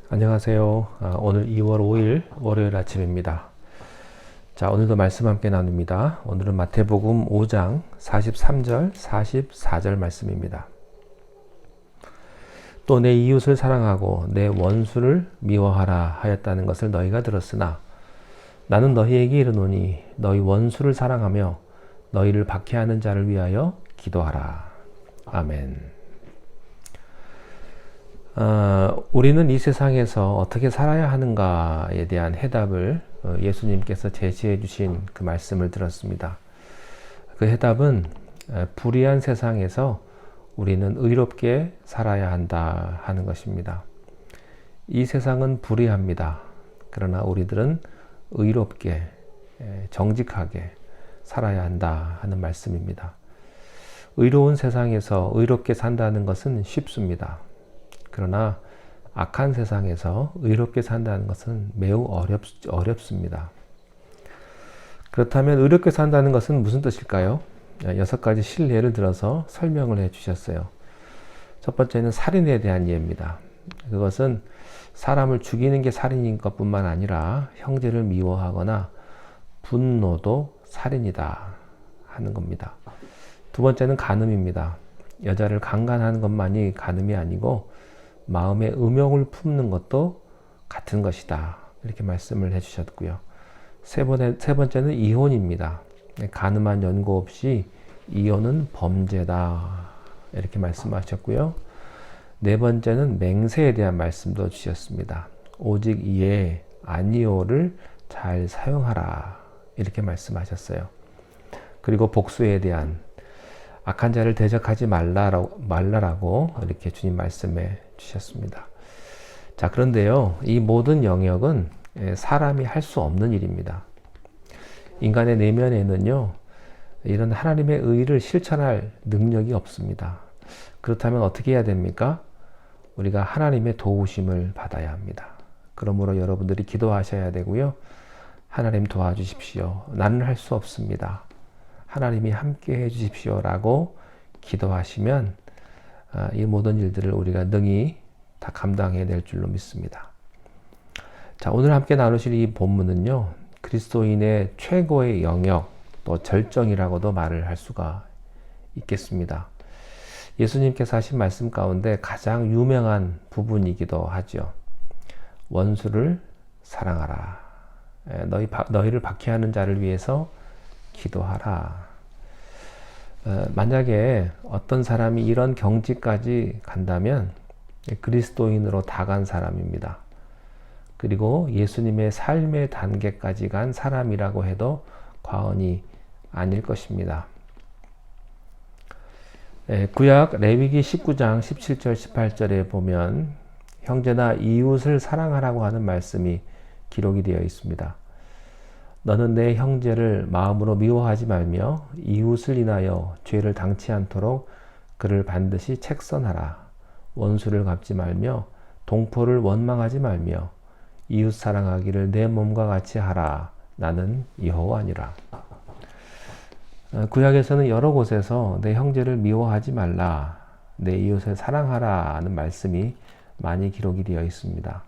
안녕하세요. 오늘 2월 5일 월요일 아침입니다. 자, 오늘도 말씀 함께 나눕니다. 오늘은 마태복음 5장 43절, 44절 말씀입니다. 또 내 이웃을 사랑하고 내 원수를 미워하라 하였다는 것을 너희가 들었으나 나는 너희에게 이르노니 너희 원수를 사랑하며 너희를 박해하는 자를 위하여 기도하라. 아멘. 우리는 이 세상에서 어떻게 살아야 하는가에 대한 해답을 예수님께서 제시해 주신 그 말씀을 들었습니다. 그 해답은 불의한 세상에서 우리는 의롭게 살아야 한다 하는 것입니다. 이 세상은 불의합니다. 그러나 우리들은 의롭게 정직하게 살아야 한다 하는 말씀입니다. 의로운 세상에서 의롭게 산다는 것은 쉽습니다. 그러나 악한 세상에서 의롭게 산다는 것은 매우 어렵습니다. 그렇다면 의롭게 산다는 것은 무슨 뜻일까요? 6가지 실례를 들어서 설명을 해 주셨어요. 첫 번째는 살인에 대한 예입니다. 그것은 사람을 죽이는 게 살인인 것뿐만 아니라 형제를 미워하거나 분노도 살인이다 하는 겁니다. 두 번째는 간음입니다. 여자를 강간하는 것만이 간음이 아니고 마음에 음욕을 품는 것도 같은 것이다. 이렇게 말씀을 해주셨고요. 세 번째는 이혼입니다. 가늠한 연고 없이 이혼은 범죄다. 이렇게 말씀하셨고요. 네 번째는 맹세에 대한 말씀도 주셨습니다. 오직 이에 아니오를 잘 사용하라. 이렇게 말씀하셨어요. 그리고 복수에 대한 악한 자를 대적하지 말라라고 이렇게 주님 말씀해 주셨습니다. 자, 그런데요, 이 모든 영역은 사람이 할 수 없는 일입니다. 인간의 내면에는요, 이런 하나님의 의를 실천할 능력이 없습니다. 그렇다면 어떻게 해야 됩니까? 우리가 하나님의 도우심을 받아야 합니다. 그러므로 여러분들이 기도하셔야 되고요. 하나님 도와주십시오. 나는 할 수 없습니다. 하나님이 함께 해 주십시오라고 기도하시면 이 모든 일들을 우리가 능히 다 감당해낼 줄로 믿습니다. 자, 오늘 함께 나누실 이 본문은요, 그리스도인의 최고의 영역, 또 절정이라고도 말을 할 수가 있겠습니다. 예수님께서 하신 말씀 가운데 가장 유명한 부분이기도 하죠. 원수를 사랑하라. 너희를 박해하는 자를 위해서 기도하라. 만약에 어떤 사람이 이런 경지까지 간다면 그리스도인으로 다 간 사람입니다. 그리고 예수님의 삶의 단계까지 간 사람이라고 해도 과언이 아닐 것입니다. 구약 레위기 19장 17절 18절에 보면 형제나 이웃을 사랑하라고 하는 말씀이 기록이 되어 있습니다. 너는 내 형제를 마음으로 미워하지 말며 이웃을 인하여 죄를 당치 않도록 그를 반드시 책선하라. 원수를 갚지 말며 동포를 원망하지 말며 이웃 사랑하기를 내 몸과 같이 하라. 나는 여호와니라. 구약에서는 여러 곳에서 내 형제를 미워하지 말라, 내 이웃을 사랑하라 하는 말씀이 많이 기록이 되어 있습니다.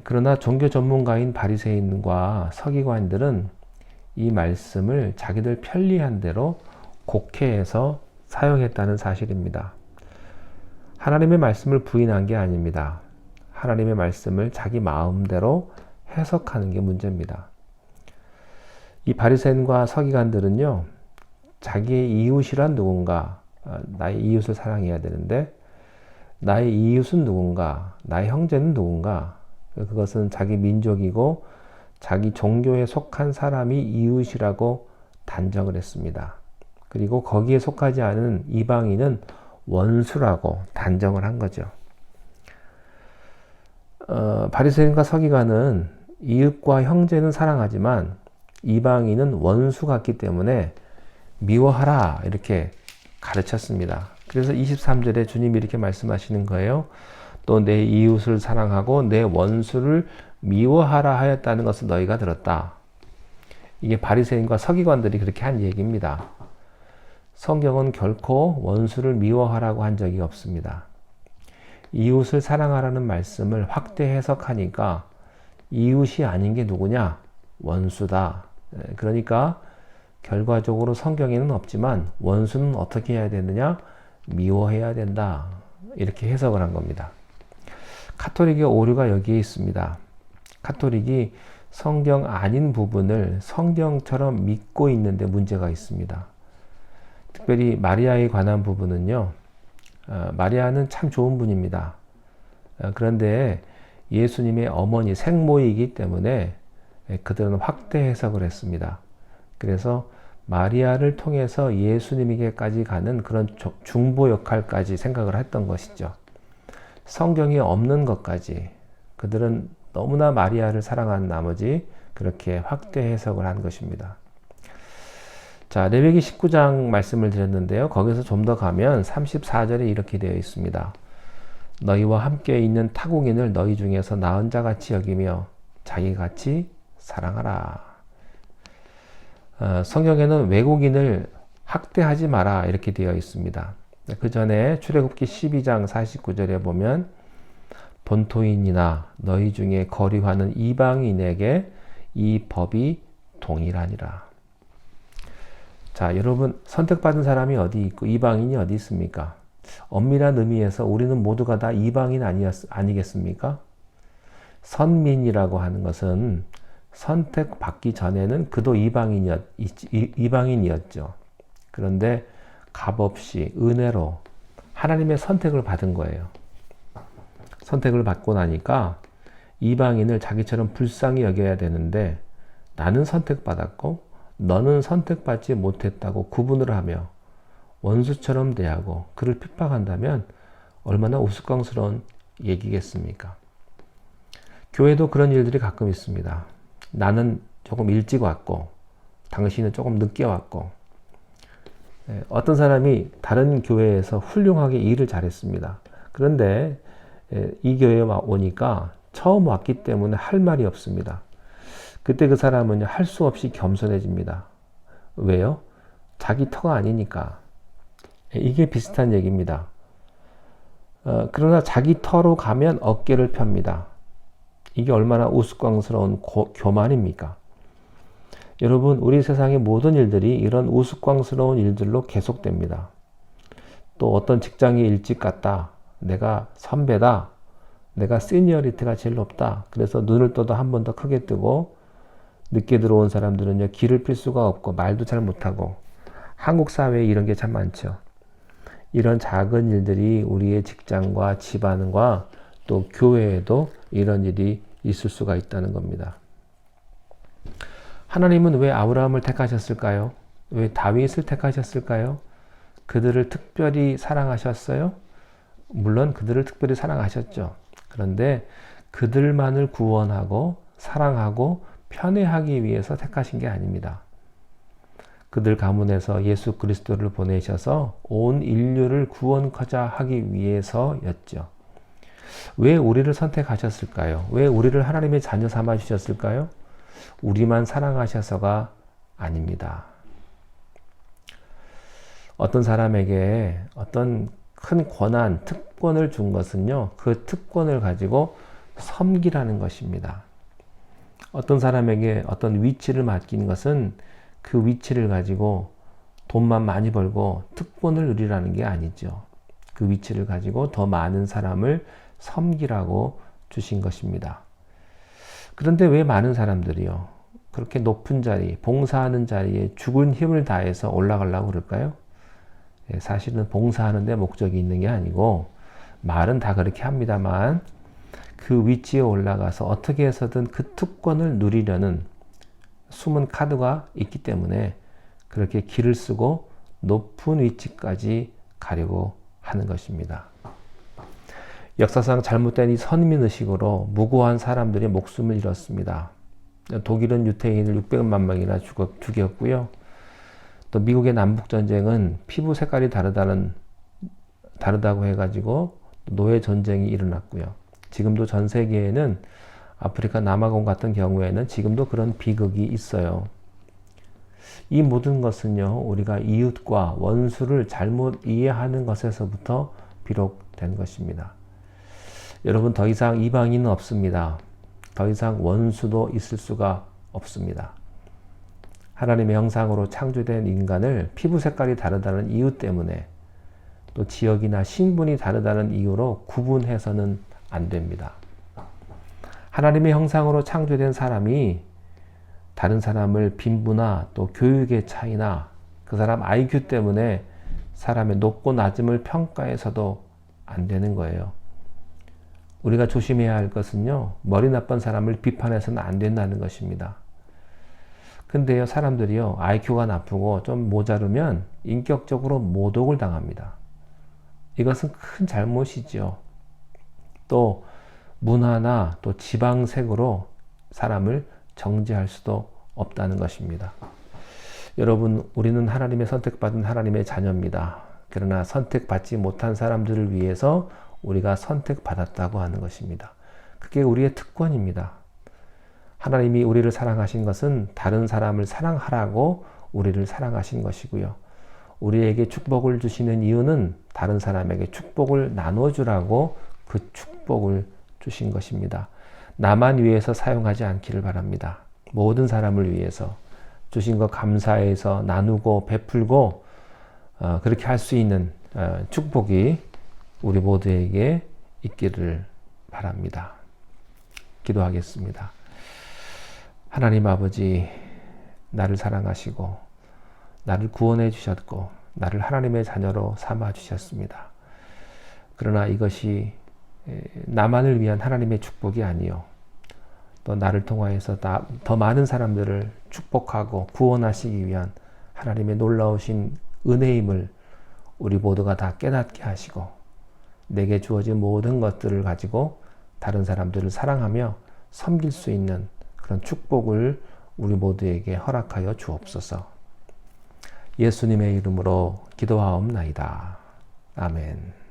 그러나 종교 전문가인 바리새인과 서기관들은 이 말씀을 자기들 편리한 대로 곡해해서 사용했다는 사실입니다. 하나님의 말씀을 부인한 게 아닙니다. 하나님의 말씀을 자기 마음대로 해석하는 게 문제입니다. 이 바리새인과 서기관들은요, 자기의 이웃이란 누군가, 나의 이웃을 사랑해야 되는데 나의 이웃은 누군가, 나의 형제는 누군가, 그것은 자기 민족이고 자기 종교에 속한 사람이 이웃이라고 단정을 했습니다. 그리고 거기에 속하지 않은 이방인은 원수라고 단정을 한 거죠. 바리새인과 서기관은 이웃과 형제는 사랑하지만 이방인은 원수 같기 때문에 미워하라 이렇게 가르쳤습니다. 그래서 23절에 주님이 이렇게 말씀하시는 거예요. 또 내 이웃을 사랑하고 내 원수를 미워하라 하였다는 것을 너희가 들었다. 이게 바리새인과 서기관들이 그렇게 한 얘기입니다. 성경은 결코 원수를 미워하라고 한 적이 없습니다. 이웃을 사랑하라는 말씀을 확대 해석하니까 이웃이 아닌 게 누구냐? 원수다. 그러니까 결과적으로 성경에는 없지만 원수는 어떻게 해야 되느냐? 미워해야 된다. 이렇게 해석을 한 겁니다. 카톨릭의 오류가 여기에 있습니다. 카톨릭이 성경 아닌 부분을 성경처럼 믿고 있는데 문제가 있습니다. 특별히 마리아에 관한 부분은요. 마리아는 참 좋은 분입니다. 그런데 예수님의 어머니 생모이기 때문에 그들은 확대 해석을 했습니다. 그래서 마리아를 통해서 예수님에게까지 가는 그런 중보 역할까지 생각을 했던 것이죠. 성경에 없는 것까지 그들은 너무나 마리아를 사랑한 나머지 그렇게 확대 해석을 한 것입니다. 자, 레위기 19장 말씀을 드렸는데요. 거기서 좀 더 가면 34절에 이렇게 되어 있습니다. 너희와 함께 있는 타국인을 너희 중에서 나은 자같이 여기며 자기같이 사랑하라. 성경에는 외국인을 학대하지 마라 이렇게 되어 있습니다. 그 전에 출애굽기 12장 49절에 보면 본토인이나 너희 중에 거류하는 이방인에게 이 법이 동일하니라. 자, 여러분 선택받은 사람이 어디 있고 이방인이 어디 있습니까? 엄밀한 의미에서 우리는 모두가 다 이방인 아니겠습니까? 선민이라고 하는 것은 선택받기 전에는 그도 이방인이었죠. 그런데 값없이 은혜로 하나님의 선택을 받은 거예요. 선택을 받고 나니까 이방인을 자기처럼 불쌍히 여겨야 되는데 나는 선택받았고 너는 선택받지 못했다고 구분을 하며 원수처럼 대하고 그를 핍박한다면 얼마나 우스꽝스러운 얘기겠습니까? 교회도 그런 일들이 가끔 있습니다. 나는 조금 일찍 왔고 당신은 조금 늦게 왔고 어떤 사람이 다른 교회에서 훌륭하게 일을 잘했습니다. 그런데 이 교회에 오니까 처음 왔기 때문에 할 말이 없습니다. 그때 그 사람은 할 수 없이 겸손해집니다. 왜요? 자기 터가 아니니까. 이게 비슷한 얘기입니다. 그러나 자기 터로 가면 어깨를 펴니다. 이게 얼마나 우스꽝스러운 교만입니까? 여러분, 우리 세상의 모든 일들이 이런 우스꽝스러운 일들로 계속됩니다. 또 어떤 직장에 일찍 갔다. 내가 선배다. 내가 시니어리티가 제일 높다. 그래서 눈을 떠도 한 번 더 크게 뜨고 늦게 들어온 사람들은요. 길을 필 수가 없고 말도 잘 못하고 한국 사회에 이런 게 참 많죠. 이런 작은 일들이 우리의 직장과 집안과 또 교회에도 이런 일이 있을 수가 있다는 겁니다. 하나님은 왜 아브라함을 택하셨을까요? 왜 다윗을 택하셨을까요? 그들을 특별히 사랑하셨어요? 물론 그들을 특별히 사랑하셨죠. 그런데 그들만을 구원하고 사랑하고 편애하기 위해서 택하신 게 아닙니다. 그들 가문에서 예수 그리스도를 보내셔서 온 인류를 구원하자 하기 위해서였죠. 왜 우리를 선택하셨을까요? 왜 우리를 하나님의 자녀 삼아 주셨을까요? 우리만 사랑하셔서가 아닙니다. 어떤 사람에게 어떤 큰 권한, 특권을 준 것은요, 그 특권을 가지고 섬기라는 것입니다. 어떤 사람에게 어떤 위치를 맡긴 것은 그 위치를 가지고 돈만 많이 벌고 특권을 누리라는 게 아니죠. 그 위치를 가지고 더 많은 사람을 섬기라고 주신 것입니다. 그런데 왜 많은 사람들이요, 그렇게 높은 자리, 봉사하는 자리에 죽은 힘을 다해서 올라가려고 그럴까요? 사실은 봉사하는 데 목적이 있는 게 아니고 말은 다 그렇게 합니다만 그 위치에 올라가서 어떻게 해서든 그 특권을 누리려는 숨은 카드가 있기 때문에 그렇게 길을 쓰고 높은 위치까지 가려고 하는 것입니다. 역사상 잘못된 이 선민의식으로 무고한 사람들이 목숨을 잃었습니다. 독일은 유태인을 600만 명이나 죽였고요. 또 미국의 남북전쟁은 피부 색깔이 다르다고 해가지고 노예 전쟁이 일어났고요. 지금도 전 세계에는 아프리카 남아공 같은 경우에는 지금도 그런 비극이 있어요. 이 모든 것은요, 우리가 이웃과 원수를 잘못 이해하는 것에서부터 비롯된 것입니다. 여러분, 더 이상 이방인은 없습니다. 더 이상 원수도 있을 수가 없습니다. 하나님의 형상으로 창조된 인간을 피부 색깔이 다르다는 이유 때문에, 또 지역이나 신분이 다르다는 이유로 구분해서는 안 됩니다. 하나님의 형상으로 창조된 사람이 다른 사람을 빈부나 또 교육의 차이나 그 사람 IQ 때문에 사람의 높고 낮음을 평가해서도 안 되는 거예요. 우리가 조심해야 할 것은요, 머리 나쁜 사람을 비판해서는 안 된다는 것입니다. 근데요, 사람들이요, IQ가 나쁘고 좀 모자르면 인격적으로 모독을 당합니다. 이것은 큰 잘못이죠. 또 문화나 또 지방색으로 사람을 정죄할 수도 없다는 것입니다. 여러분, 우리는 하나님의 선택받은 하나님의 자녀입니다. 그러나 선택받지 못한 사람들을 위해서 우리가 선택받았다고 하는 것입니다. 그게 우리의 특권입니다. 하나님이 우리를 사랑하신 것은 다른 사람을 사랑하라고 우리를 사랑하신 것이고요. 우리에게 축복을 주시는 이유는 다른 사람에게 축복을 나눠주라고 그 축복을 주신 것입니다. 나만 위해서 사용하지 않기를 바랍니다. 모든 사람을 위해서 주신 것 감사해서 나누고 베풀고 그렇게 할 수 있는 축복이 우리 모두에게 있기를 바랍니다. 기도하겠습니다. 하나님 아버지, 나를 사랑하시고 나를 구원해 주셨고 나를 하나님의 자녀로 삼아 주셨습니다. 그러나 이것이 나만을 위한 하나님의 축복이 아니요, 또 나를 통하여서 더 많은 사람들을 축복하고 구원하시기 위한 하나님의 놀라우신 은혜임을 우리 모두가 다 깨닫게 하시고, 내게 주어진 모든 것들을 가지고 다른 사람들을 사랑하며 섬길 수 있는 그런 축복을 우리 모두에게 허락하여 주옵소서. 예수님의 이름으로 기도하옵나이다. 아멘.